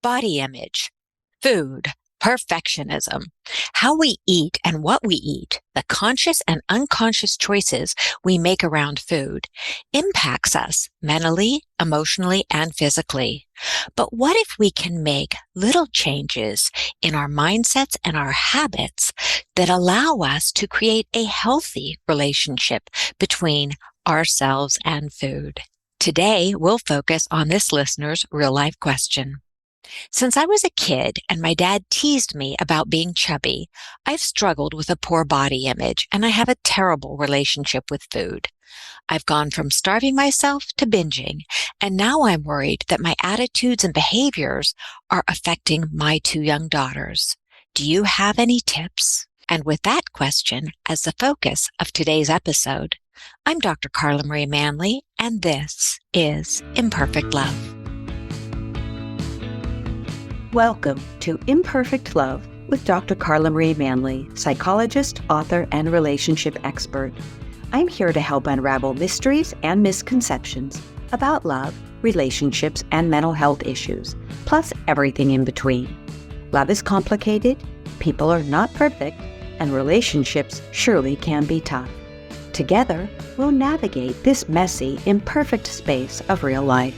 body image, food, perfectionism, how we eat and what we eat, the conscious and unconscious choices we make around food impacts us mentally, emotionally, and physically. But what if we can make little changes in our mindsets and our habits that allow us to create a healthy relationship between ourselves and food? Today, we'll focus on this listener's real-life question. Since I was a kid and my dad teased me about being chubby, I've struggled with a poor body image and I have a terrible relationship with food. I've gone from starving myself to binging, and now I'm worried that my attitudes and behaviors are affecting my two young daughters. Do you have any tips? And with that question as the focus of today's episode, I'm Dr. Carla Marie Manley, and this is Imperfect Love. Welcome to Imperfect Love with Dr. Carla Marie Manley, psychologist, author, and relationship expert. I'm here to help unravel mysteries and misconceptions about love, relationships, and mental health issues, plus everything in between. Love is complicated, people are not perfect, and relationships surely can be tough. Together, we'll navigate this messy, imperfect space of real life.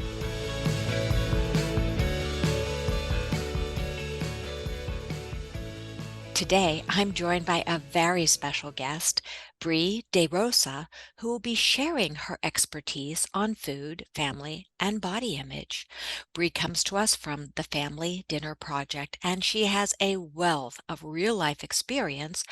Today, I'm joined by a very special guest, Bri DeRosa, who will be sharing her expertise on food, family, and body image. Bri comes to us from the Family Dinner Project, and she has a wealth of real-life experience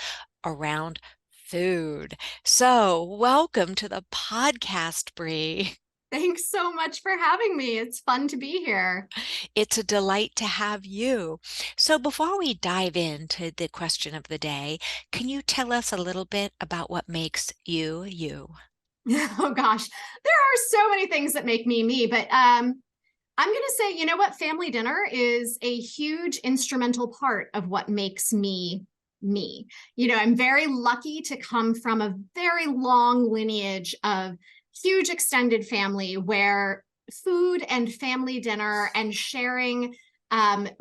around food. So, welcome to the podcast, Bri. Thanks so much for having me. It's fun to be here. It's a delight to have you. So before we dive into the question of the day, can you tell us a little bit about what makes you, you? Oh gosh, there are so many things that make me me, but I'm going to say, you know what? Family dinner is a huge instrumental part of what makes me me. You know, I'm very lucky to come from a very long lineage of huge extended family where food and family dinner and sharing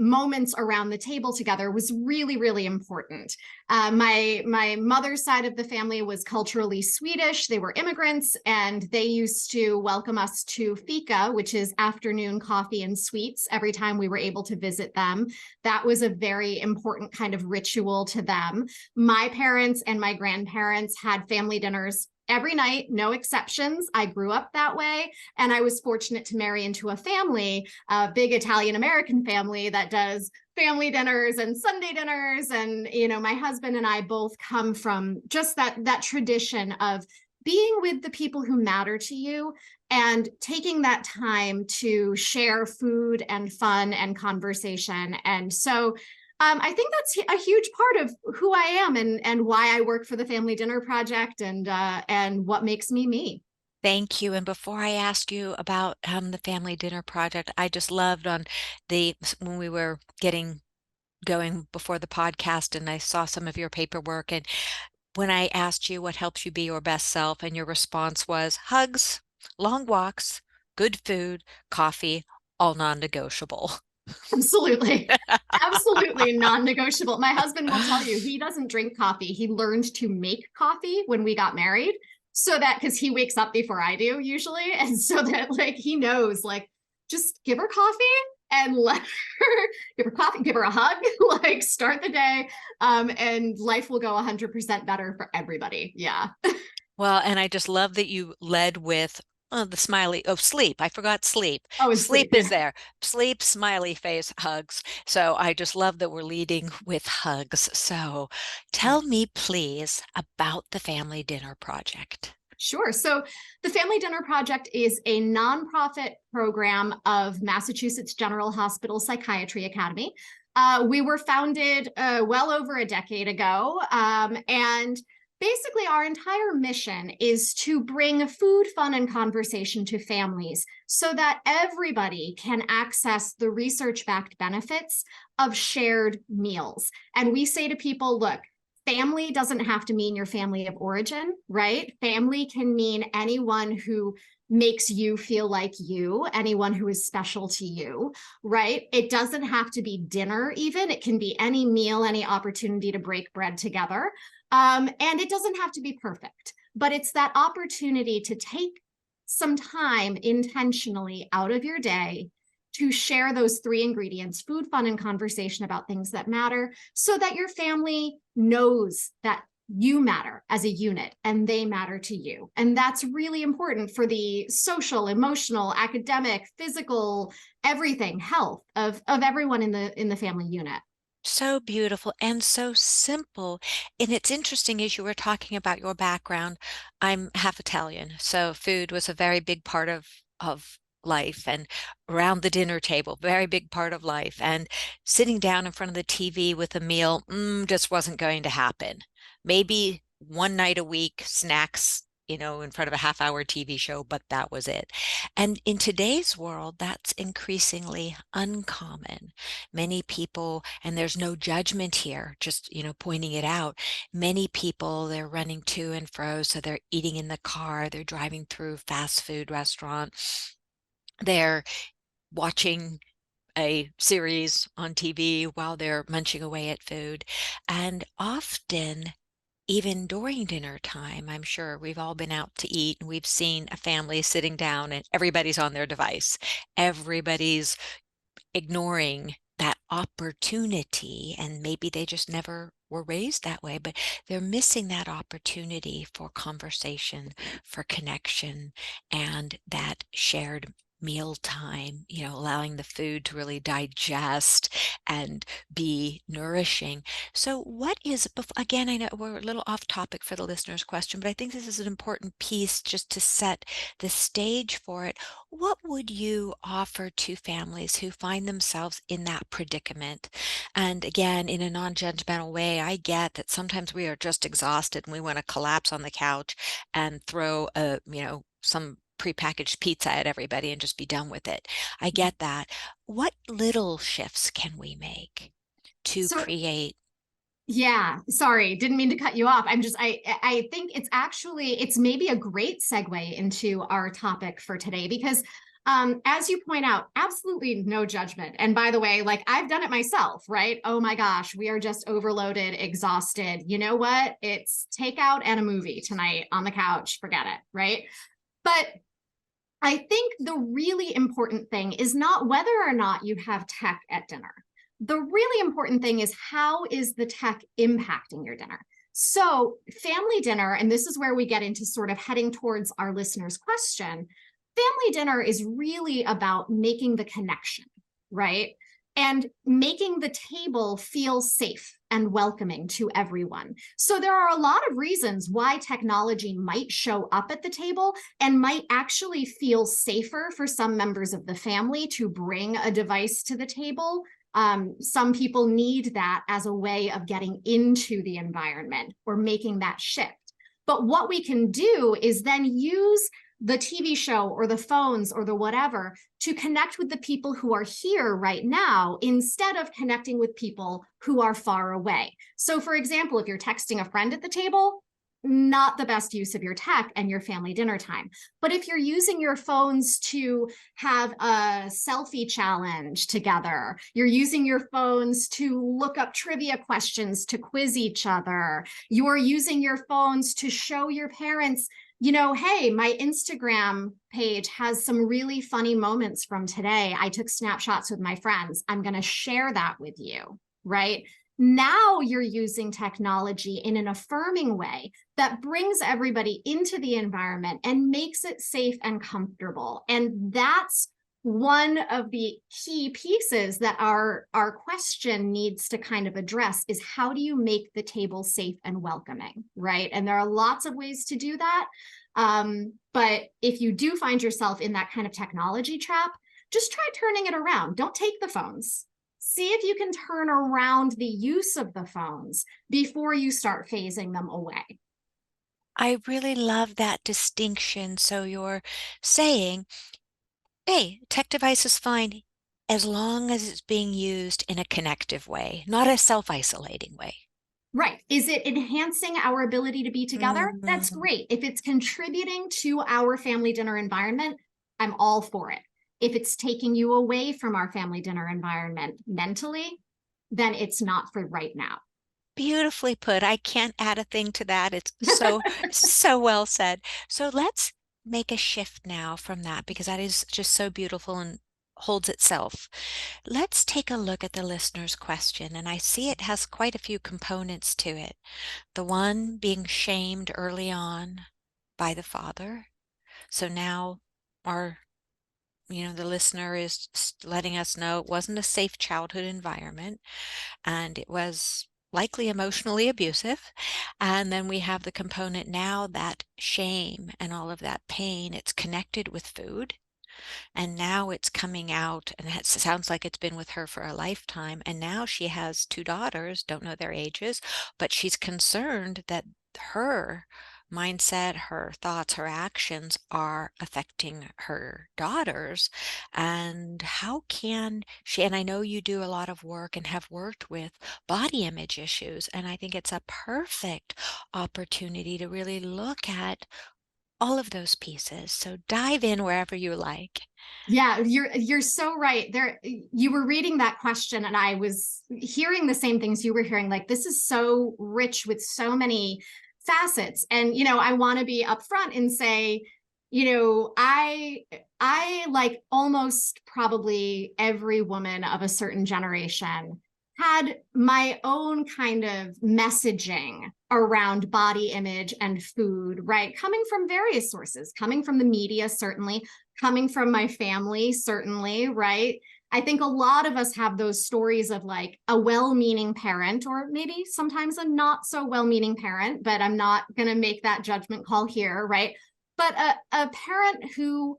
moments around the table together was really, really important. My mother's side of the family was culturally Swedish. They were immigrants, and they used to welcome us to fika, which is afternoon coffee and sweets, every time we were able to visit them. That was a very important kind of ritual to them. My parents and my grandparents had family dinners every night, no exceptions. I grew up that way, and I was fortunate to marry into a family, a big Italian-American family that does family dinners and Sunday dinners. And, you know, my husband and I both come from just that tradition of being with the people who matter to you and taking that time to share food and fun and conversation. And so I think that's a huge part of who I am and why I work for the Family Dinner Project and what makes me me. Thank you. And before I ask you about the Family Dinner Project, I just loved when we were going before the podcast, and I saw some of your paperwork, and when I asked you what helps you be your best self, and your response was hugs, long walks, good food, coffee, all non-negotiable. Absolutely. Absolutely non-negotiable. My husband will tell you he doesn't drink coffee. He learned to make coffee when we got married, so that because he wakes up before I do usually. And so that like he knows, like, just give her coffee and let her give her coffee, give her a hug, like start the day. And life will go 100% better for everybody. Yeah. Well, and I just love that you led with the smiley. Oh, sleep. I forgot sleep. Oh, and Sleep is there. Sleep, smiley face, hugs. So I just love that we're leading with hugs. So tell me, please, about the Family Dinner Project. Sure. So the Family Dinner Project is a nonprofit program of Massachusetts General Hospital Psychiatry Academy. We were founded well over a decade ago, and basically, our entire mission is to bring food, fun, and conversation to families so that everybody can access the research-backed benefits of shared meals. And we say to people, look, family doesn't have to mean your family of origin, right? Family can mean anyone who makes you feel like you, anyone who is special to you, right? It doesn't have to be dinner, even. It can be any meal, any opportunity to break bread together. And it doesn't have to be perfect, but it's that opportunity to take some time intentionally out of your day to share those three ingredients: food, fun, and conversation about things that matter, so that your family knows that you matter as a unit and they matter to you. And that's really important for the social, emotional, academic, physical, everything, health of everyone in the family unit. So beautiful and so simple. And it's interesting as you were talking about your background, I'm half Italian, so food was a very big part of life, and around the dinner table, very big part of life. And sitting down in front of the TV with a meal, just wasn't going to happen. Maybe one night a week, snacks, in front of a half-hour TV show, but that was it. And in today's world, that's increasingly uncommon. Many people, and there's no judgment here, just, pointing it out. Many people, they're running to and fro, so they're eating in the car, they're driving through fast food restaurant, they're watching a series on TV while they're munching away at food. And often, even during dinner time, I'm sure we've all been out to eat and we've seen a family sitting down and everybody's on their device. Everybody's ignoring that opportunity, and maybe they just never were raised that way, but they're missing that opportunity for conversation, for connection, and that shared meal time, allowing the food to really digest and be nourishing. So what is, again, I know we're a little off topic for the listener's question, but I think this is an important piece just to set the stage for it. What would you offer to families who find themselves in that predicament? And again, in a non-judgmental way, I get that sometimes we are just exhausted and we want to collapse on the couch and throw some prepackaged pizza at everybody and just be done with it. I get that. What little shifts can we make to So create? yeah, sorry, didn't mean to cut you off. I think it's maybe a great segue into our topic for today, because as you point out, absolutely no judgment. And by the way, like, I've done it myself, right? Oh my gosh, we are just overloaded, exhausted. You know what? It's takeout and a movie tonight on the couch. Forget it, right? But I think the really important thing is not whether or not you have tech at dinner. The really important thing is, how is the tech impacting your dinner? So family dinner, and this is where we get into sort of heading towards our listener's question, family dinner is really about making the connection, right? And making the table feel safe and welcoming to everyone. So there are a lot of reasons why technology might show up at the table and might actually feel safer for some members of the family to bring a device to the table. Some people need that as a way of getting into the environment or making that shift. But what we can do is then use the TV show or the phones or the whatever to connect with the people who are here right now, instead of connecting with people who are far away. So for example, if you're texting a friend at the table, not the best use of your tech and your family dinner time. But if you're using your phones to have a selfie challenge together, you're using your phones to look up trivia questions to quiz each other, you're using your phones to show your parents, hey, my Instagram page has some really funny moments from today. I took snapshots with my friends. I'm going to share that with you, right? Now you're using technology in an affirming way that brings everybody into the environment and makes it safe and comfortable. And that's one of the key pieces that our question needs to kind of address, is how do you make the table safe and welcoming, right? And there are lots of ways to do that. But if you do find yourself in that kind of technology trap, just try turning it around. Don't take the phones. See if you can turn around the use of the phones before you start phasing them away. I really love that distinction. So you're saying, hey, tech device is fine as long as it's being used in a connective way, not a self-isolating way. Right. Is it enhancing our ability to be together? That's Mhm. great. If it's contributing to our family dinner environment, I'm all for it. If it's taking you away from our family dinner environment mentally, then it's not for right now. Beautifully put. I can't add a thing to that. It's so, so well said. So let's make a shift now from that because that is just so beautiful and holds itself. Let's take a look at the listener's question, and I see it has quite a few components to it. The one being shamed early on by the father. So now our the listener is letting us know it wasn't a safe childhood environment and it was likely emotionally abusive. And then we have the component now that shame and all of that pain, it's connected with food. And now it's coming out, and it sounds like it's been with her for a lifetime. And now she has two daughters, don't know their ages, but she's concerned that her mindset, her thoughts, her actions are affecting her daughters. And how can she, and I know you do a lot of work and have worked with body image issues, and I think it's a perfect opportunity to really look at all of those pieces. So dive in wherever you like. Yeah, you're so right. There you were reading that question and I was hearing the same things you were hearing. Like this is so rich with so many facets. And I want to be upfront and say, I like almost probably every woman of a certain generation had my own kind of messaging around body image and food, right? Coming from various sources, coming from the media, certainly, coming from my family, certainly, right? I think a lot of us have those stories of like a well-meaning parent, or maybe sometimes a not so well-meaning parent, but I'm not going to make that judgment call here, right? But a parent who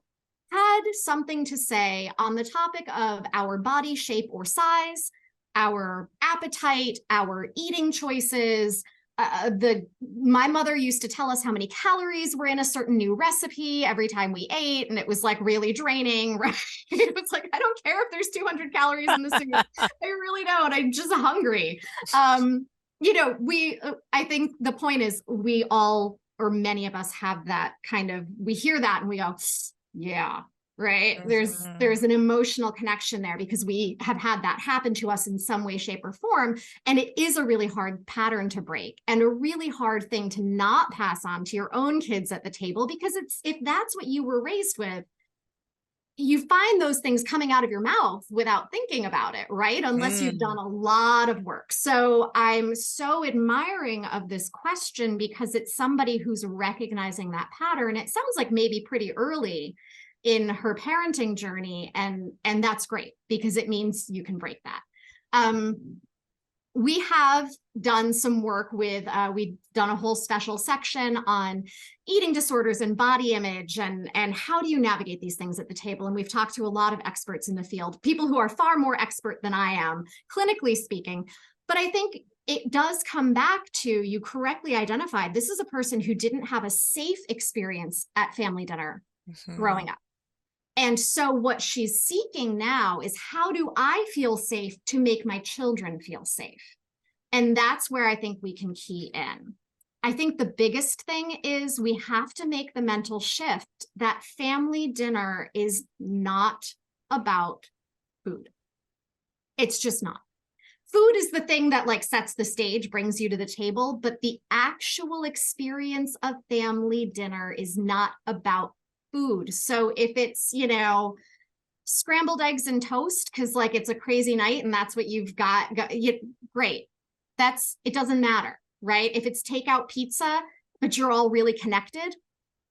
had something to say on the topic of our body shape or size, our appetite, our eating choices. The My mother used to tell us how many calories were in a certain new recipe every time we ate, and it was like really draining, right? It was like, I don't care if there's 200 calories in the soup. I really don't. I'm just hungry. I think the point is we all, or many of us, have that kind of, we hear that and we go, yeah, right. There's Mhm. an emotional connection there because we have had that happen to us in some way, shape, or form. And it is a really hard pattern to break and a really hard thing to not pass on to your own kids at the table, because it's, if that's what you were raised with, you find those things coming out of your mouth without thinking about it, right? Unless you've done Mm. a lot of work. So I'm so admiring of this question because it's somebody who's recognizing that pattern. It sounds like maybe pretty early in her parenting journey, and that's great because it means you can break that. We have done some work with, we've done a whole special section on eating disorders and body image, and how do you navigate these things at the table. And we've talked to a lot of experts in the field, people who are far more expert than I am, clinically speaking. But I think it does come back to, you correctly identified, this is a person who didn't have a safe experience at family dinner Mhm. growing up. And so what she's seeking now is, how do I feel safe to make my children feel safe? And that's where I think we can key in. I think the biggest thing is we have to make the mental shift that family dinner is not about food. It's just not. Food is the thing that like sets the stage, brings you to the table, but the actual experience of family dinner is not about food. So if it's, scrambled eggs and toast because like it's a crazy night and that's what you've got, great. It doesn't matter, right? If it's takeout pizza but you're all really connected,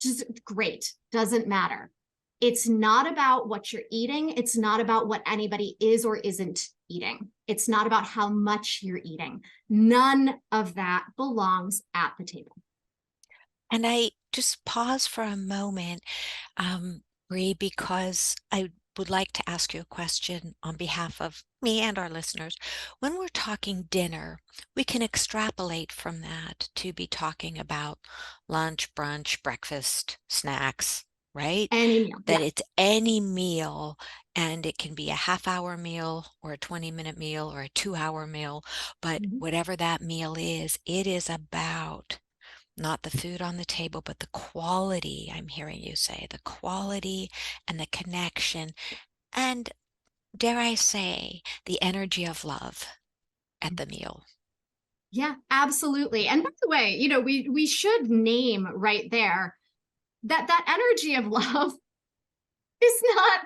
just great. Doesn't matter. It's not about what you're eating. It's not about what anybody is or isn't eating. It's not about how much you're eating. None of that belongs at the table. And I just pause for a moment, Bri, because I would like to ask you a question on behalf of me and our listeners. When we're talking dinner, we can extrapolate from that to be talking about lunch, brunch, breakfast, snacks, right? Any meal. That Yeah. it's any meal, and it can be a half-hour meal or a 20-minute meal or a 2-hour meal, but Mhm. whatever that meal is, it is about not the food on the table, but the quality, I'm hearing you say, the quality and the connection, and dare I say, the energy of love at the meal. Yeah, absolutely. And by the way, we should name right there that that energy of love is not,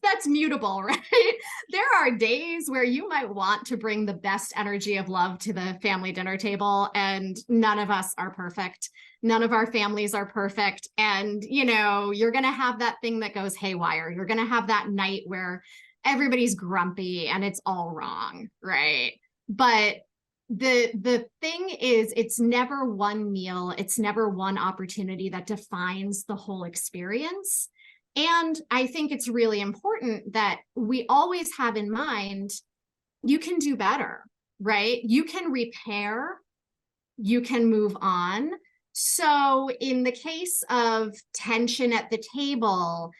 that's mutable, right? There are days where you might want to bring the best energy of love to the family dinner table, and none of us are perfect. None of our families are perfect. And, you're going to have that thing that goes haywire. You're going to have that night where everybody's grumpy and it's all wrong, right? But the thing is, it's never one meal, it's never one opportunity that defines the whole experience. And I think it's really important that we always have in mind, you can do better, right? You can repair, you can move on. So in the case of tension at the table,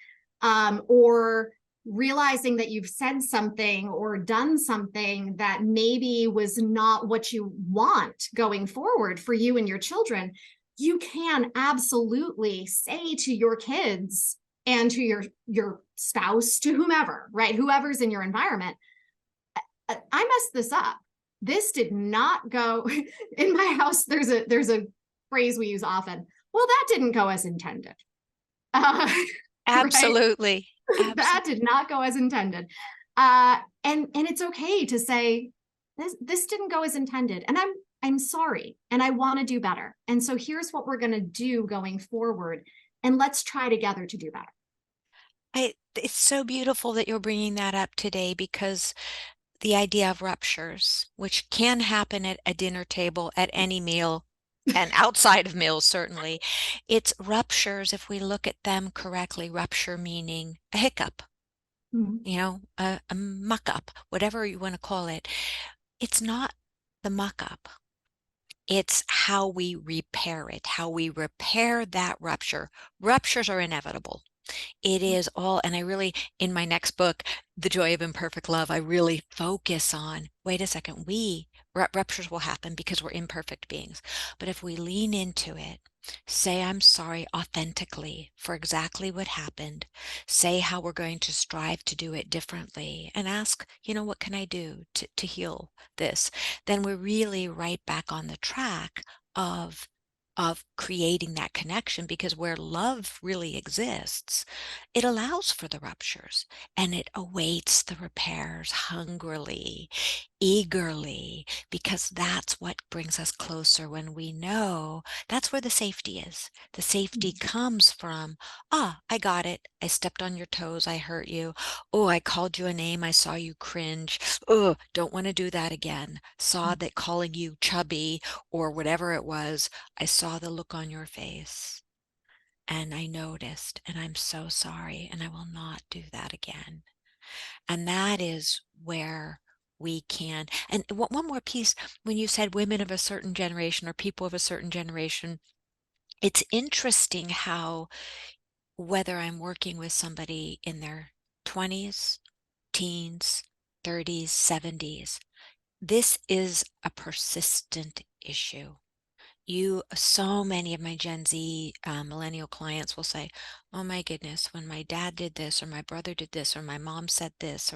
or realizing that you've said something or done something that maybe was not what you want going forward for you and your children, you can absolutely say to your kids and to your spouse, to whomever, right? Whoever's in your environment, I messed this up. This did not go in my house. There's a phrase we use often. Well, that didn't go as intended. Uh, right? Absolutely. That Absolutely. did not go as intended. And it's okay to say this didn't go as intended, and I'm sorry, and I want to do better. And so here's what we're going to do going forward, and let's try together to do better. It's so beautiful that you're bringing that up today, because the idea of ruptures, which can happen at a dinner table, at any meal, and outside of meals, certainly, it's ruptures, if we look at them correctly, rupture meaning a hiccup, Mhm. a muck up, whatever you want to call it. It's not the muck up. It's how we repair it, how we repair that rupture. Ruptures are inevitable. It is all, and I really, in my next book, The Joy of Imperfect Love, I really focus on, wait a second, ruptures will happen because we're imperfect beings. But if we lean into it, say, I'm sorry authentically for exactly what happened, say how we're going to strive to do it differently, and ask, what can I do to heal this? Then we're really right back on the track of creating that connection, because where love really exists, it allows for the ruptures, and it awaits the repairs hungrily, eagerly, because that's what brings us closer, when we know that's where the safety is. The safety comes from, I got it. I stepped on your toes. I hurt you. Oh, I called you a name. I saw you cringe. Oh, don't want to do that again. Saw that calling you chubby or whatever it was, I saw the look on your face, and I noticed, and I'm so sorry, and I will not do that again. And that is where we can. And one more piece, when you said women of a certain generation or people of a certain generation, it's interesting how, whether I'm working with somebody in their 20s, teens, 30s, 70s, this is a persistent issue. So many of my Gen Z millennial clients will say, oh my goodness, when my dad did this, or my brother did this, or my mom said this,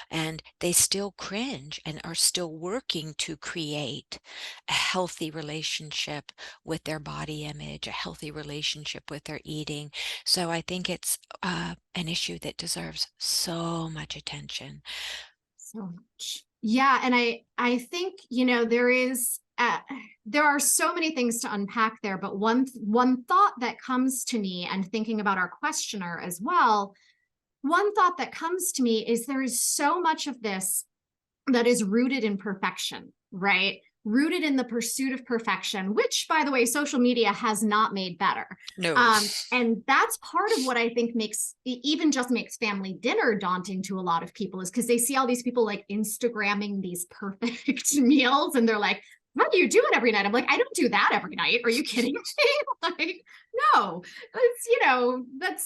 and they still cringe and are still working to create a healthy relationship with their body image, a healthy relationship with their eating. So I think it's an issue that deserves so much attention. So much. Yeah, and I think, there are so many things to unpack there, but one thought that comes to me, and thinking about our questioner as well, one thought that comes to me is there is so much of this that is rooted in perfection, right? Rooted in the pursuit of perfection, which, by the way, social media has not made better. No. And that's part of what I think makes family dinner daunting to a lot of people, is because they see all these people like Instagramming these perfect meals, and they're like, how do you do it every night? I'm like, I don't do that every night. Are you kidding me? Like, no,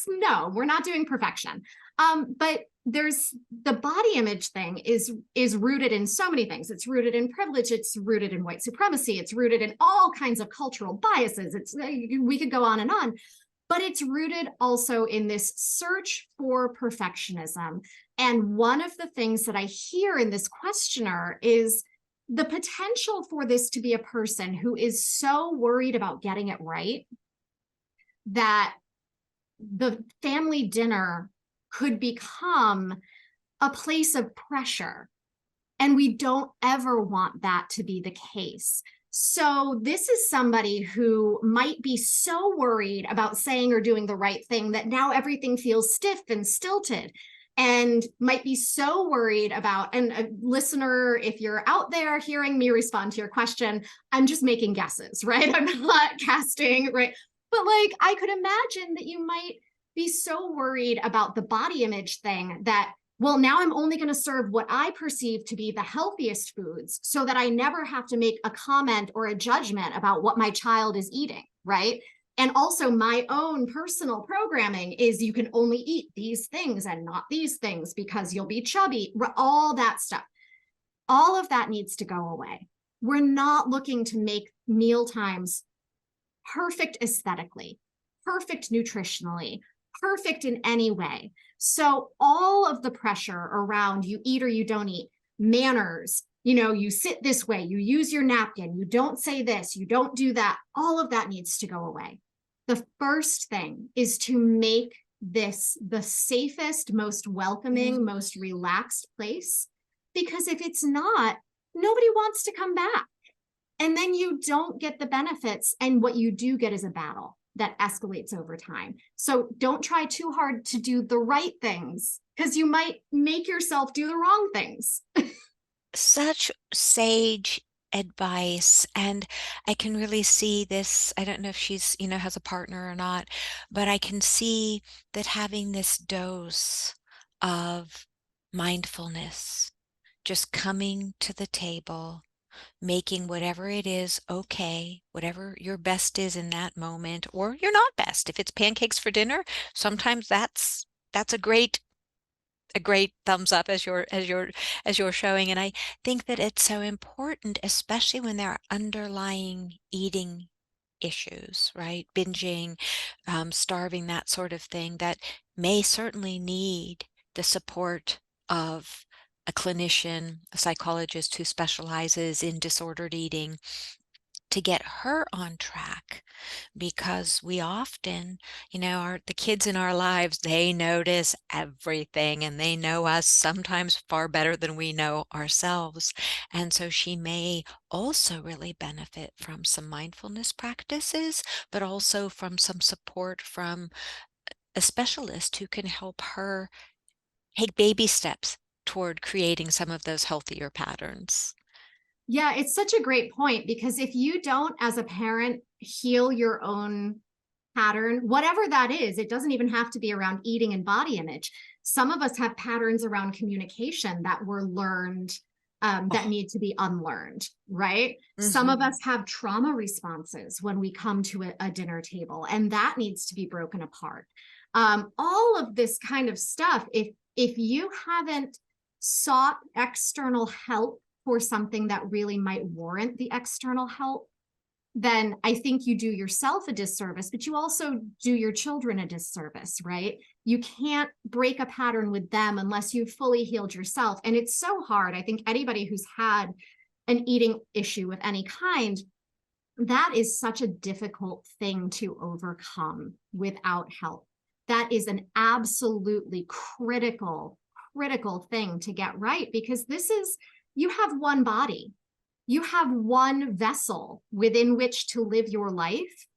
no, we're not doing perfection. But there's the body image thing is rooted in so many things. It's rooted in privilege. It's rooted in white supremacy. It's rooted in all kinds of cultural biases. We could go on and on, but it's rooted also in this search for perfectionism. And one of the things that I hear in this questioner is the potential for this to be a person who is so worried about getting it right that the family dinner could become a place of pressure. And we don't ever want that to be the case. So this is somebody who might be so worried about saying or doing the right thing that now everything feels stiff and stilted, and might be so worried about, and a listener, if you're out there hearing me respond to your question, I'm just making guesses, right? I'm not casting, right? But like, I could imagine that you might be so worried about the body image thing that, well, now I'm only going to serve what I perceive to be the healthiest foods so that I never have to make a comment or a judgment about what my child is eating, right? And also my own personal programming is you can only eat these things and not these things because you'll be chubby, all that stuff. All of that needs to go away. We're not looking to make meal times perfect aesthetically, perfect nutritionally, perfect in any way. So all of the pressure around you eat or you don't eat, manners, you sit this way, you use your napkin, you don't say this, you don't do that, all of that needs to go away. The first thing is to make this the safest, most welcoming, most relaxed place, because if it's not, nobody wants to come back. And then you don't get the benefits. And what you do get is a battle that escalates over time. So don't try too hard to do the right things, because you might make yourself do the wrong things. Such sage advice. And I can really see this. I don't know if she's, has a partner or not, but I can see that having this dose of mindfulness, just coming to the table, making whatever it is okay, whatever your best is in that moment, or you're not best. If it's pancakes for dinner, sometimes that's a great thumbs up as you're showing. And I think that it's so important, especially when there are underlying eating issues, right? Binging, starving, that sort of thing, that may certainly need the support of a clinician, a psychologist who specializes in disordered eating, to get her on track. Because we often, the kids in our lives, they notice everything and they know us sometimes far better than we know ourselves. And so she may also really benefit from some mindfulness practices, but also from some support from a specialist who can help her take baby steps toward creating some of those healthier patterns. Yeah, it's such a great point, because if you don't, as a parent, heal your own pattern, whatever that is, it doesn't even have to be around eating and body image. Some of us have patterns around communication that were learned, that need to be unlearned, right? Some of us have trauma responses when we come to a dinner table, and that needs to be broken apart. All of this kind of stuff, if you haven't sought external help for something that really might warrant the external help, then I think you do yourself a disservice, but you also do your children a disservice, right? You can't break a pattern with them unless you've fully healed yourself. And it's so hard. I think anybody who's had an eating issue of any kind, that is such a difficult thing to overcome without help. That is an absolutely critical thing to get right, because you have one body. You have one vessel within which to live your life.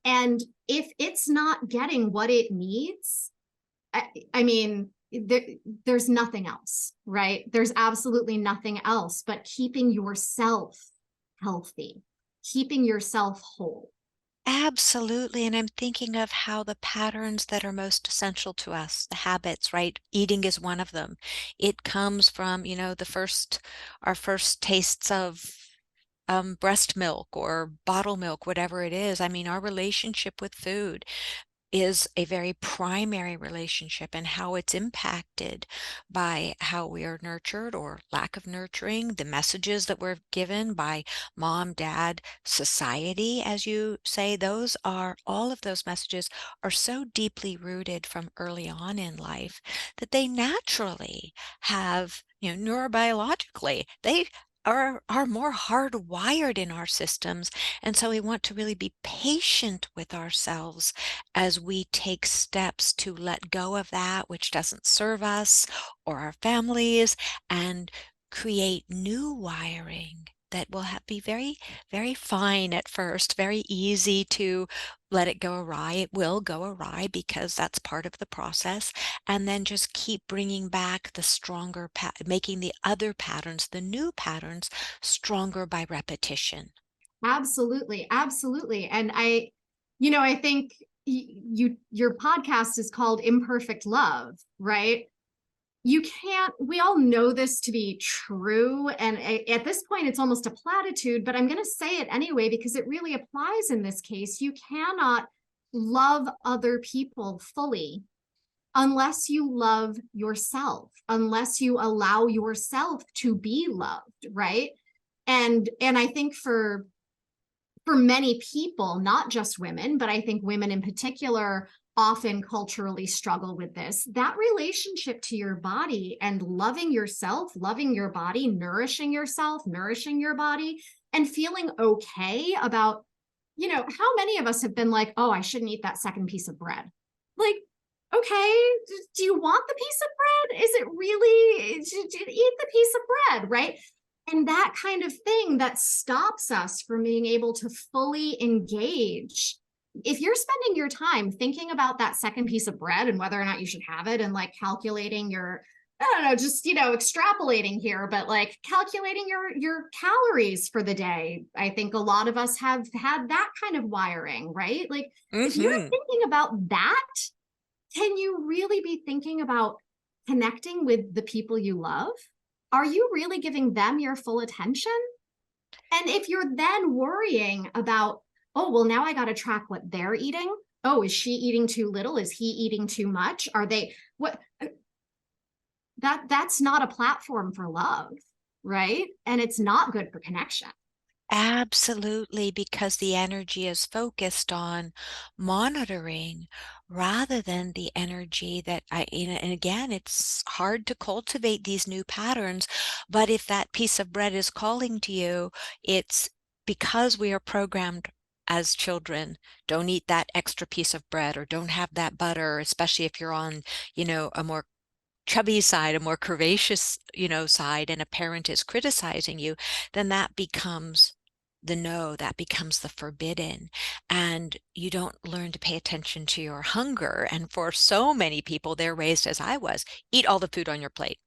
And if it's not getting what it needs, I mean, there's nothing else, right? There's absolutely nothing else but keeping yourself healthy, keeping yourself whole. Absolutely. And I'm thinking of how the patterns that are most essential to us, the habits, right? Eating is one of them. It comes from, our first tastes of breast milk or bottle milk, whatever it is. I mean, our relationship with food is a very primary relationship, and how it's impacted by how we are nurtured or lack of nurturing, the messages that we're given by mom, dad, society, as you say, those are all of those messages are so deeply rooted from early on in life that they naturally have, neurobiologically, they are more hardwired in our systems. And so we want to really be patient with ourselves as we take steps to let go of that which doesn't serve us or our families, and create new wiring that will be very, very fine at first, very easy to let it go awry. It will go awry because that's part of the process. And then just keep bringing back the stronger, making the other patterns, the new patterns, stronger by repetition. Absolutely, absolutely. And I think your podcast is called Imperfect Love, right? We all know this to be true. And at this point, it's almost a platitude, but I'm going to say it anyway because it really applies in this case. You cannot love other people fully unless you love yourself, unless you allow yourself to be loved, right? And I think for many people, not just women, but I think women in particular often culturally struggle with this. That relationship to your body and loving yourself, loving your body, nourishing yourself, nourishing your body, and feeling okay about, how many of us have been like, oh, I shouldn't eat that second piece of bread. Like, okay, do you want the piece of bread? Is it really, eat the piece of bread, right? And that kind of thing that stops us from being able to fully engage. If you're spending your time thinking about that second piece of bread and whether or not you should have it, and like calculating your, I don't know, just, extrapolating here, but like calculating your calories for the day. I think a lot of us have had that kind of wiring, right? Like if you're Hmm. thinking about that, can you really be thinking about connecting with the people you love? Are you really giving them your full attention? And if you're then worrying about, oh, well, now I got to track what they're eating. Oh, is she eating too little? Is he eating too much? Are they what that's not a platform for love, right? And it's not good for connection. Absolutely, because the energy is focused on monitoring rather than the energy that and again, it's hard to cultivate these new patterns, but if that piece of bread is calling to you, it's because we are programmed as children, don't eat that extra piece of bread or don't have that butter, especially if you're on, a more chubby side, a more curvaceous, side, and a parent is criticizing you, then that becomes the no, that becomes the forbidden. And you don't learn to pay attention to your hunger. And for so many people, they're raised as I was, eat all the food on your plate.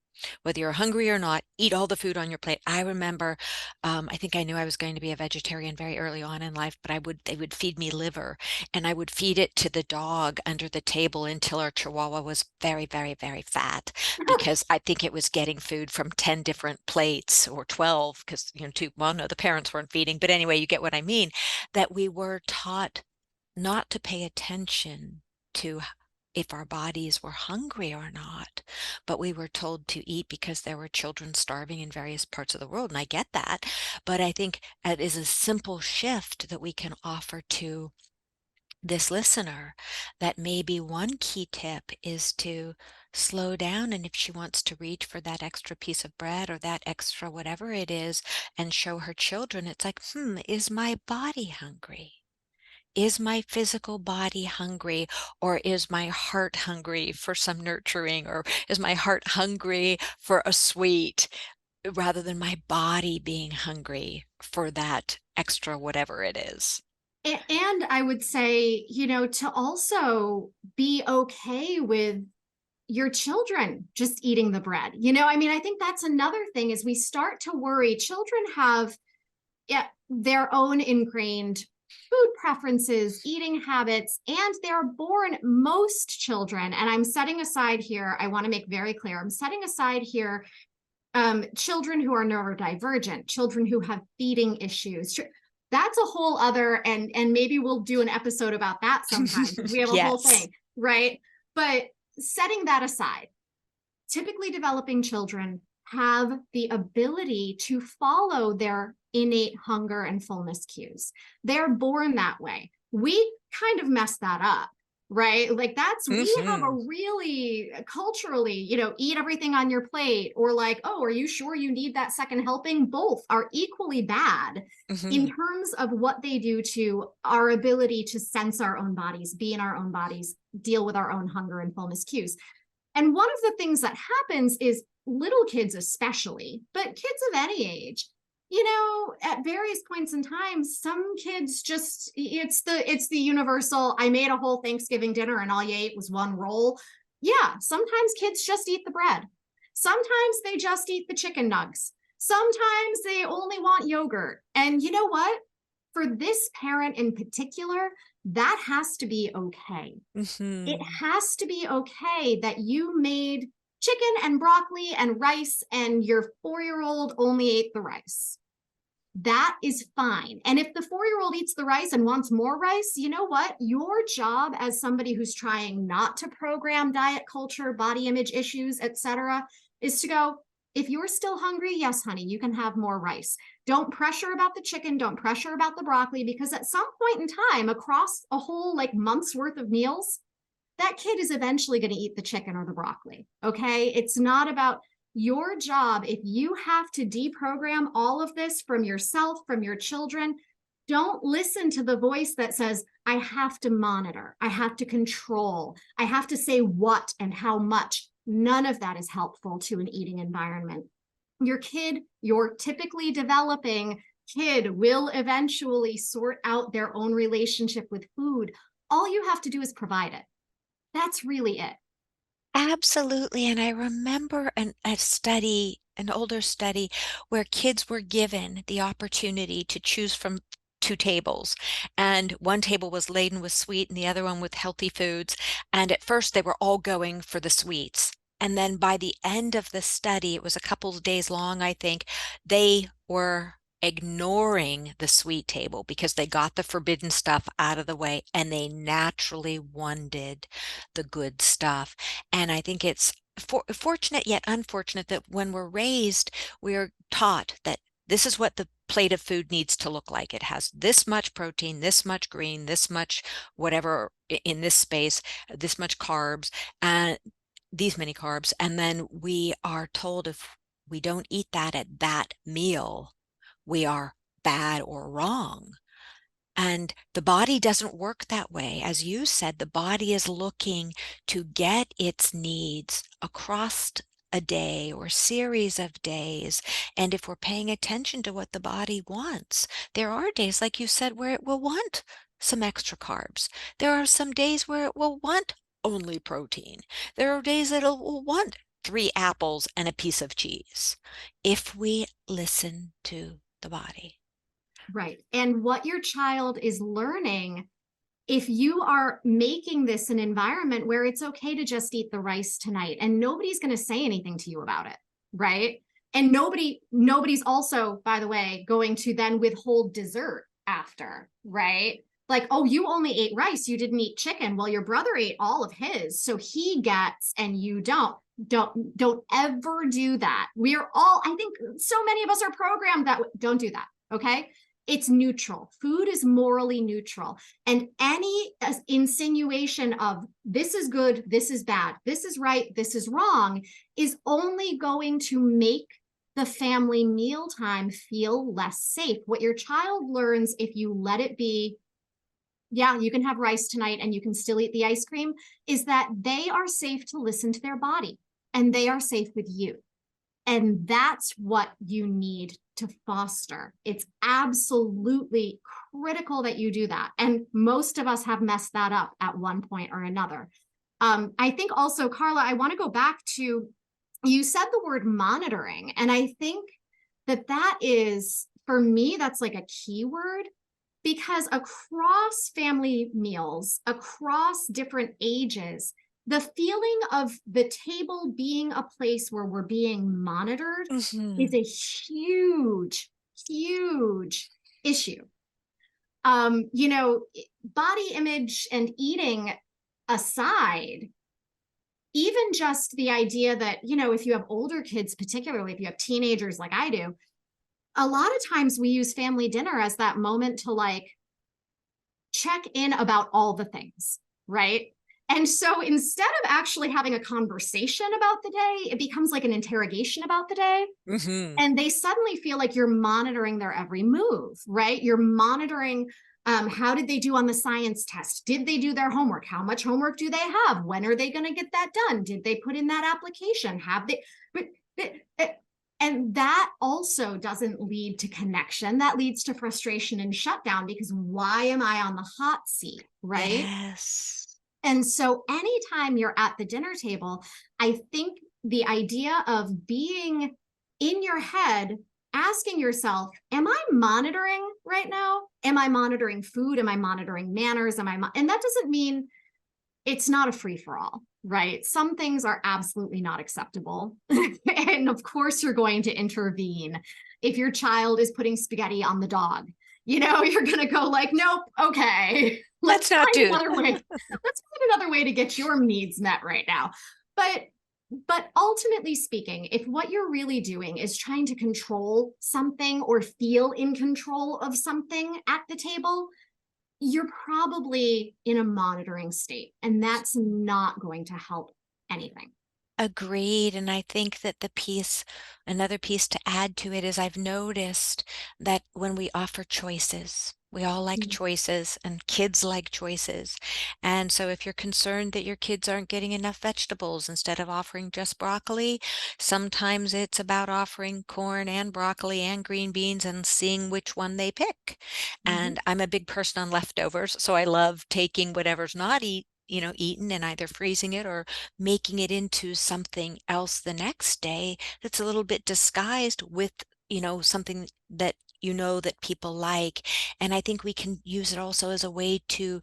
Whether you're hungry or not, eat all the food on your plate. I remember, I think I knew I was going to be a vegetarian very early on in life, but they would feed me liver, and I would feed it to the dog under the table until our Chihuahua was very, very, very fat, because I think it was getting food from 10 different plates or 12, because, well, no, the parents weren't feeding. But anyway, you get what I mean, that we were taught not to pay attention to if our bodies were hungry or not, but we were told to eat because there were children starving in various parts of the world. And I get that, but I think it is a simple shift that we can offer to this listener, that maybe one key tip is to slow down. And if she wants to reach for that extra piece of bread or that extra whatever it is and show her children, it's like, is my body hungry? Is my physical body hungry, or is my heart hungry for some nurturing, or is my heart hungry for a sweet rather than my body being hungry for that extra whatever it is? And I would say, to also be okay with your children just eating the bread. I think that's another thing is we start to worry. Children have, yeah, their own ingrained food preferences, eating habits, and they're born, most children, and I'm setting aside here, I want to make very clear, I'm setting aside here children who are neurodivergent, children who have feeding issues. That's a whole other, and maybe we'll do an episode about that sometime. We have a whole Yes. thing, right? But setting that aside, typically developing children have the ability to follow their innate hunger and fullness cues. They're born that way. We kind of mess that up, right? Like we have a really culturally, eat everything on your plate, or like, oh, are you sure you need that second helping? Both are equally bad in terms of what they do to our ability to sense our own bodies, be in our own bodies, deal with our own hunger and fullness cues. And one of the things that happens is little kids, especially, but kids of any age, at various points in time, some kids just, it's the universal, I made a whole Thanksgiving dinner and all you ate was one roll. Yeah, sometimes kids just eat the bread. Sometimes they just eat the chicken nugs. Sometimes they only want yogurt. And you know what? For this parent in particular, that has to be okay. It has to be okay that you made chicken and broccoli and rice and your 4-year-old only ate the rice. That is fine. And if the 4-year-old eats the rice and wants more rice, you know what? Your job as somebody who's trying not to program diet culture, body image issues, etc., is to go, if you're still hungry, yes, honey, you can have more rice. Don't pressure about the chicken. Don't pressure about the broccoli, because at some point in time, across a whole month's worth of meals, that kid is eventually going to eat the chicken or the broccoli. Okay. It's not about your job. If you have to deprogram all of this from yourself, from your children, don't listen to the voice that says, I have to monitor, I have to control, I have to say what and how much. None of that is helpful to an eating environment. Your kid, your typically developing kid, will eventually sort out their own relationship with food. All you have to do is provide it. That's really it. Absolutely. And I remember an older study, where kids were given the opportunity to choose from two tables. And one table was laden with sweet and the other one with healthy foods. And at first they were all going for the sweets. And then by the end of the study, it was a couple of days long, I think, they were ignoring the sweet table because they got the forbidden stuff out of the way and they naturally wanted the good stuff. And I think it's fortunate yet unfortunate that when we're raised, we are taught that this is what the plate of food needs to look like. It has this much protein, this much green, this much whatever in this space, this much carbs, and these many carbs. And then we are told if we don't eat that at that meal, we are bad or wrong. And the body doesn't work that way. As you said, the body is looking to get its needs across a day or series of days. And if we're paying attention to what the body wants, there are days, like you said, where it will want some extra carbs. There are some days where it will want only protein. There are days that it will want 3 apples and a piece of cheese, if we listen to the body. Right. And what your child is learning, if you are making this an environment where it's okay to just eat the rice tonight and nobody's going to say anything to you about it, right? And nobody's also, by the way, going to then withhold dessert after, right? Like, oh, you only ate rice, you didn't eat chicken. Well, your brother ate all of his, so he gets and you don't. Don't ever do that. We are all, I think so many of us are programmed that don't do that. Okay. It's neutral. Food is morally neutral. And any insinuation of this is good, this is bad, this is right, this is wrong, is only going to make the family mealtime feel less safe. What your child learns, if you let it be, yeah, you can have rice tonight and you can still eat the ice cream, is that they are safe to listen to their body and they are safe with you. And that's what you need to foster. It's absolutely critical that you do that. And most of us have messed that up at one point or another. I think also, Carla, I want to go back to, you said the word monitoring. And I think that is, for me, that's like a key word, because across family meals, across different ages, the feeling of the table being a place where we're being monitored is a huge, huge issue. You know, body image and eating aside, even just the idea that, you know, if you have older kids, particularly if you have teenagers like I do, a lot of times we use family dinner as that moment to like check in about all the things, right? And so instead of actually having a conversation about the day, it becomes like an interrogation about the day. Mm-hmm. And they suddenly feel like you're monitoring their every move, right? You're monitoring how did they do on the science test? Did they do their homework? How much homework do they have? When are they going to get that done? Did they put in that application? Have they? And that also doesn't lead to connection. That leads to frustration and shutdown because why am I on the hot seat, right? Yes. And so anytime you're at the dinner table, I think the idea of being in your head, asking yourself, am I monitoring right now? Am I monitoring food? Am I monitoring manners? And that doesn't mean it's not a free for all, right? Some things are absolutely not acceptable. And of course, you're going to intervene. If your child is putting spaghetti on the dog, you know, you're going to go like, nope, okay, Let's let's not find do that. another way. Let's find another way to get your needs met right now. But ultimately speaking, if what you're really doing is trying to control something or feel in control of something at the table, you're probably in a monitoring state, and that's not going to help anything. Agreed. And I think that another piece to add to it is I've noticed that when we offer choices, we all like Mm-hmm. choices and kids like choices. And so if you're concerned that your kids aren't getting enough vegetables, instead of offering just broccoli, sometimes it's about offering corn and broccoli and green beans and seeing which one they pick. Mm-hmm. And I'm a big person on leftovers, so I love taking whatever's not eaten and either freezing it or making it into something else the next day that's a little bit disguised with, something that that people like. And I think we can use it also as a way to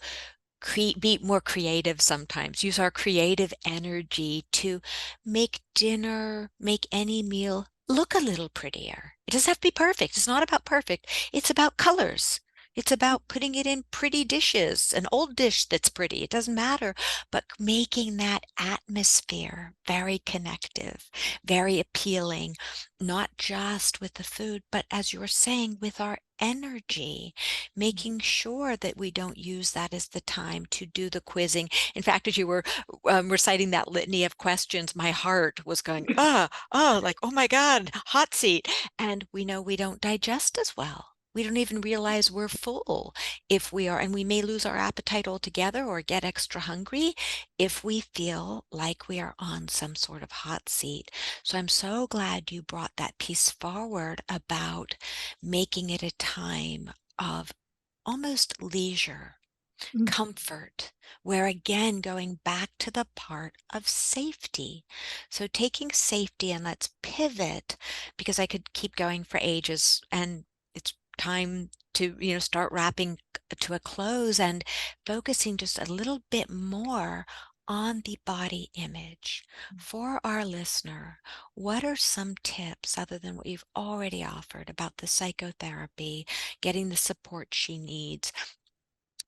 be more creative sometimes, use our creative energy to make dinner, make any meal look a little prettier. It doesn't have to be perfect. It's not about perfect. It's about colors. It's about putting it in pretty dishes, an old dish that's pretty. It doesn't matter, but making that atmosphere very connective, very appealing, not just with the food, but as you were saying, with our energy, making sure that we don't use that as the time to do the quizzing. In fact, as you were reciting that litany of questions, my heart was going, like, oh my God, hot seat. And we know we don't digest as well. We don't even realize we're full if we are, and we may lose our appetite altogether or get extra hungry if we feel like we are on some sort of hot seat. So I'm so glad you brought that piece forward about making it a time of almost leisure, comfort, where again, going back to the part of safety. So taking safety, and let's pivot because I could keep going for ages, and it's time to, start wrapping to a close and focusing just a little bit more on the body image. For our listener, what are some tips other than what you've already offered about the psychotherapy, getting the support she needs,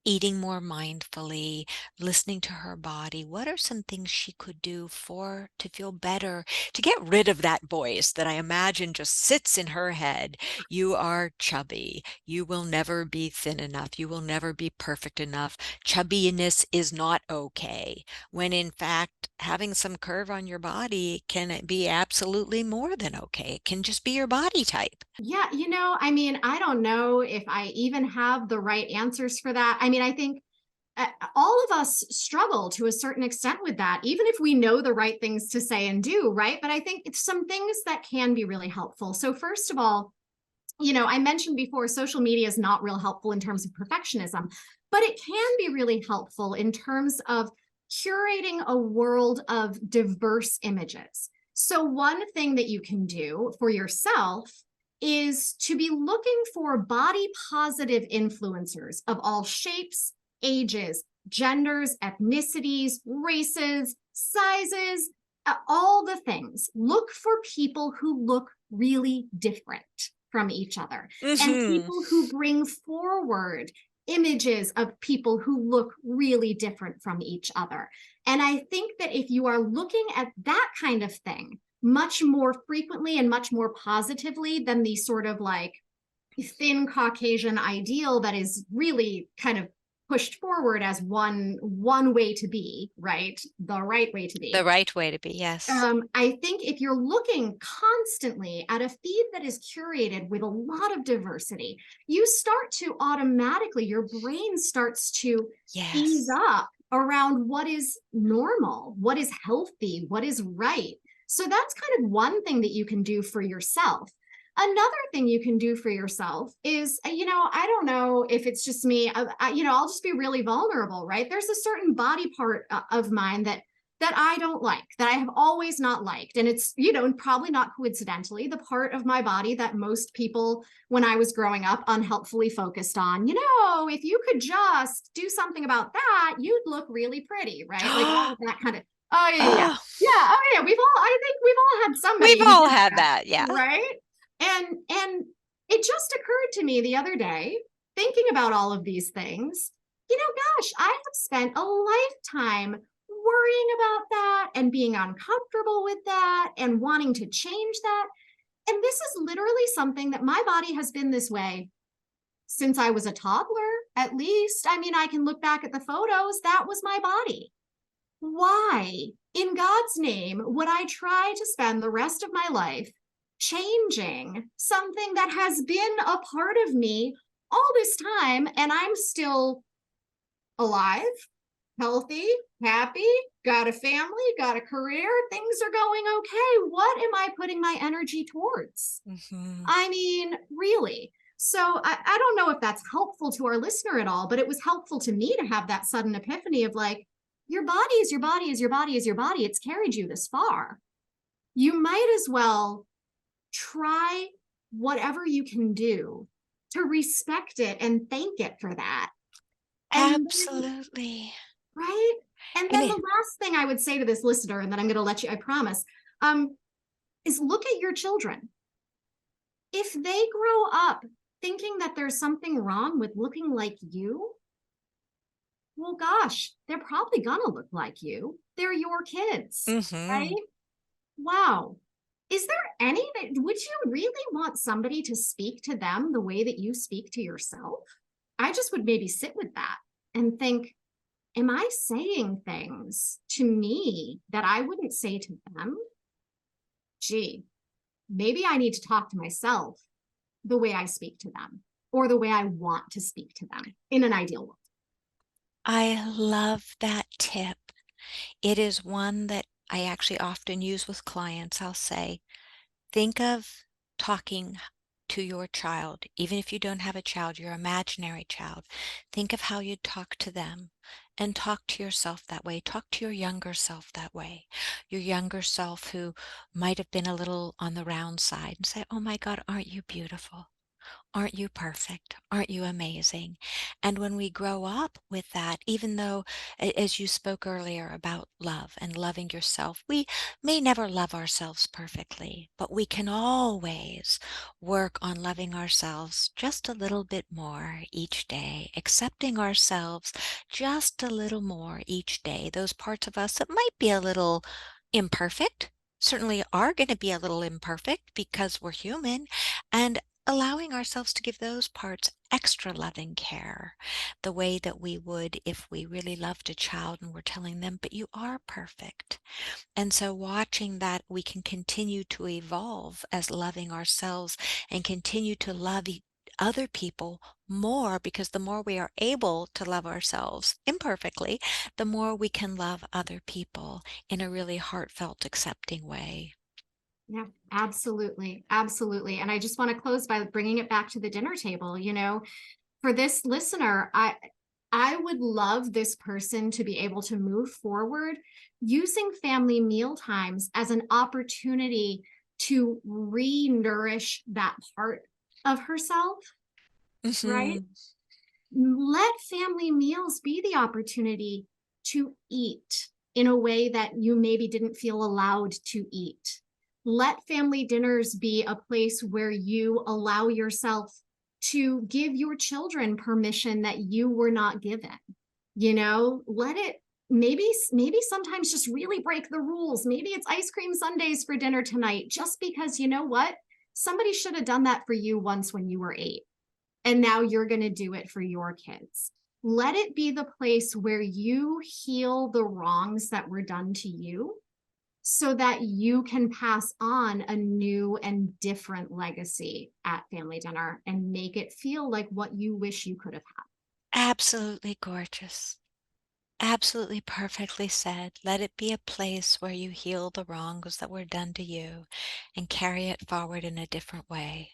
eating more mindfully, listening to her body? What are some things she could do to feel better, to get rid of that voice that I imagine just sits in her head? You are chubby. You will never be thin enough. You will never be perfect enough. Chubbiness is not okay. When in fact, having some curve on your body can be absolutely more than okay. It can just be your body type. Yeah, I mean, I don't know if I even have the right answers for that. I mean, I think all of us struggle to a certain extent with that, even if we know the right things to say and do, right? But I think it's some things that can be really helpful. So, first of all, I mentioned before, social media is not real helpful in terms of perfectionism, but it can be really helpful in terms of curating a world of diverse images. So, one thing that you can do for yourself is to be looking for body positive influencers of all shapes, ages, genders, ethnicities, races, sizes, all the things. Look for people who look really different from each other and Mm-hmm. people who bring forward images of people who look really different from each other. And I think that if you are looking at that kind of thing much more frequently and much more positively than the sort of like thin Caucasian ideal that is really kind of pushed forward as one way to be, right? The right way to The be. right way to be, yes. I think if you're looking constantly at a feed that is curated with a lot of diversity, you start to automatically, your brain starts to ease Yes. up around what is normal, what is healthy, what is right. So that's kind of one thing that you can do for yourself. Another thing you can do for yourself is, I don't know if it's just me, I'll just be really vulnerable, right? There's a certain body part of mine that I don't like, that I have always not liked. And it's, probably not coincidentally, the part of my body that most people, when I was growing up, unhelpfully focused on, if you could just do something about that, you'd look really pretty, right? Like all of that kind of, oh, yeah, yeah. Oh, Yeah, oh, yeah. I think we've all had we've somebody who all did had that, that, yeah. right? And it just occurred to me the other day, thinking about all of these things, gosh, I have spent a lifetime worrying about that and being uncomfortable with that and wanting to change that. And this is literally something that my body has been this way since I was a toddler, at least. I mean, I can look back at the photos. That was my body. Why, in God's name, would I try to spend the rest of my life changing something that has been a part of me all this time and I'm still alive, healthy, happy, got a family, got a career, things are going okay. What am I putting my energy towards? Mm-hmm. I mean, really. So I don't know if that's helpful to our listener at all, but it was helpful to me to have that sudden epiphany of like, your body is your body is your body is your body. It's carried you this far. You might as well try whatever you can do to respect it and thank it for that. And then, Absolutely. right? And And then the it, last thing I would say to this listener, and then I'm going to let you, I promise, is look at your children. If they grow up thinking that there's something wrong with looking like you, well, gosh, they're probably going to look like you. They're your kids, right? mm-hmm. Wow. Is there any that would you really want somebody to speak to them the way that you speak to yourself? I just would maybe sit with that and think, am I saying things to me that I wouldn't say to them? Gee, maybe I need to talk to myself the way I speak to them or the way I want to speak to them in an ideal world. I love that tip. It is one that I actually often use with clients. I'll say, think of talking to your child, even if you don't have a child, your imaginary child. Think of how you'd talk to them and talk to yourself that way. Talk to your younger self that way. Your younger self who might have been a little on the round side and say, oh my God, aren't you beautiful? Aren't you perfect? Aren't you amazing? And when we grow up with that, even though, as you spoke earlier about love and loving yourself, we may never love ourselves perfectly, but we can always work on loving ourselves just a little bit more each day, accepting ourselves just a little more each day. Those parts of us that might be a little imperfect. Certainly are going to be a little imperfect because we're human, and allowing ourselves to give those parts extra loving care, the way that we would if we really loved a child and were telling them, but you are perfect. And so watching that, we can continue to evolve as loving ourselves and continue to love other people more, because the more we are able to love ourselves imperfectly, the more we can love other people in a really heartfelt, accepting way. Yeah, absolutely. Absolutely. And I just want to close by bringing it back to the dinner table. For this listener, I would love this person to be able to move forward using family meal times as an opportunity to re-nourish that part of herself, right? Hmm. Let family meals be the opportunity to eat, in a way that you maybe didn't feel allowed to eat. Let family dinners be a place where you allow yourself to give your children permission that you were not given. Let it maybe sometimes just really break the rules. Maybe it's ice cream sundaes for dinner tonight, just because you know what? Somebody should have done that for you once when you were 8. And now you're going to do it for your kids. Let it be the place where you heal the wrongs that were done to you so that you can pass on a new and different legacy at family dinner and make it feel like what you wish you could have had. Absolutely gorgeous. Absolutely perfectly said. Let it be a place where you heal the wrongs that were done to you and carry it forward in a different way.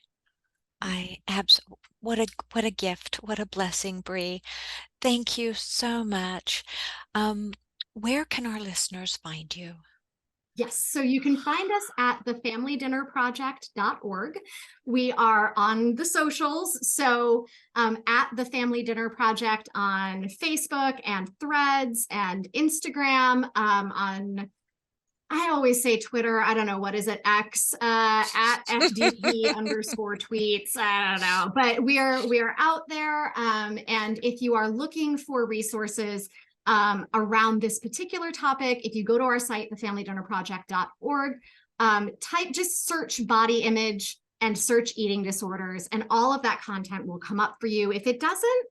What a gift, what a blessing, Bri. Thank you so much. Where can our listeners find you? Yes, so you can find us at thefamilydinnerproject.org. We are on the socials, so at the Family Dinner Project on Facebook and Threads and Instagram, I always say Twitter. I don't know, what is it? X, at FDP_tweets. I don't know, but we are out there. And if you are looking for resources around this particular topic, if you go to our site, thefamilydinnerproject.org, just search body image and search eating disorders, and all of that content will come up for you. If it doesn't,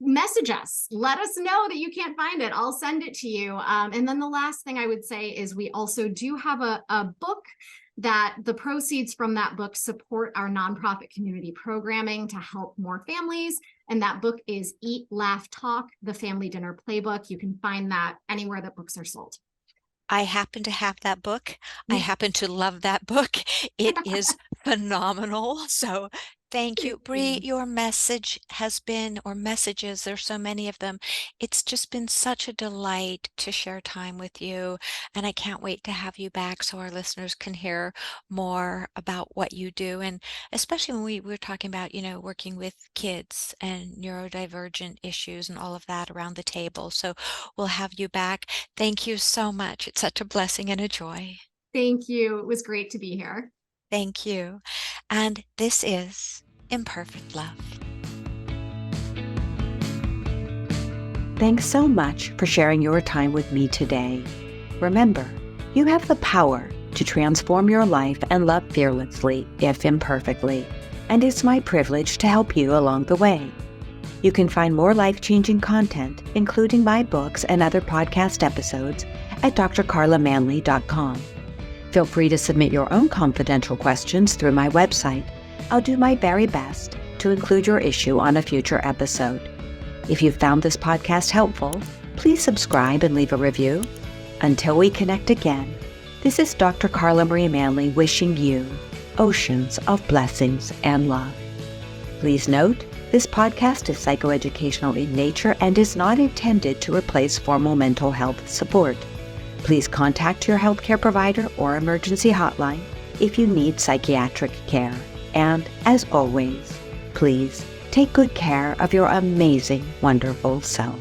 message us, let us know that you can't find it. I'll send it to you. And then the last thing I would say is we also do have a book that the proceeds from that book support our nonprofit community programming to help more families. And that book is Eat, Laugh, Talk, the Family Dinner Playbook. You can find that anywhere that books are sold. I happen to have that book. I happen to love that book. It is phenomenal. So thank you. Bri, your message has been, or messages, there's so many of them. It's just been such a delight to share time with you. And I can't wait to have you back so our listeners can hear more about what you do. And especially when we were talking about, working with kids and neurodivergent issues and all of that around the table. So we'll have you back. Thank you so much. It's such a blessing and a joy. Thank you. It was great to be here. Thank you. And this is Imperfect Love. Thanks so much for sharing your time with me today. Remember, you have the power to transform your life and love fearlessly, if imperfectly, and it's my privilege to help you along the way. You can find more life-changing content, including my books and other podcast episodes, at drcarlamanley.com. Feel free to submit your own confidential questions through my website. I'll do my very best to include your issue on a future episode. If you found this podcast helpful, please subscribe and leave a review. Until we connect again, this is Dr. Carla Marie Manley wishing you oceans of blessings and love. Please note, this podcast is psychoeducational in nature and is not intended to replace formal mental health support. Please contact your healthcare provider or emergency hotline if you need psychiatric care. And as always, please take good care of your amazing, wonderful self.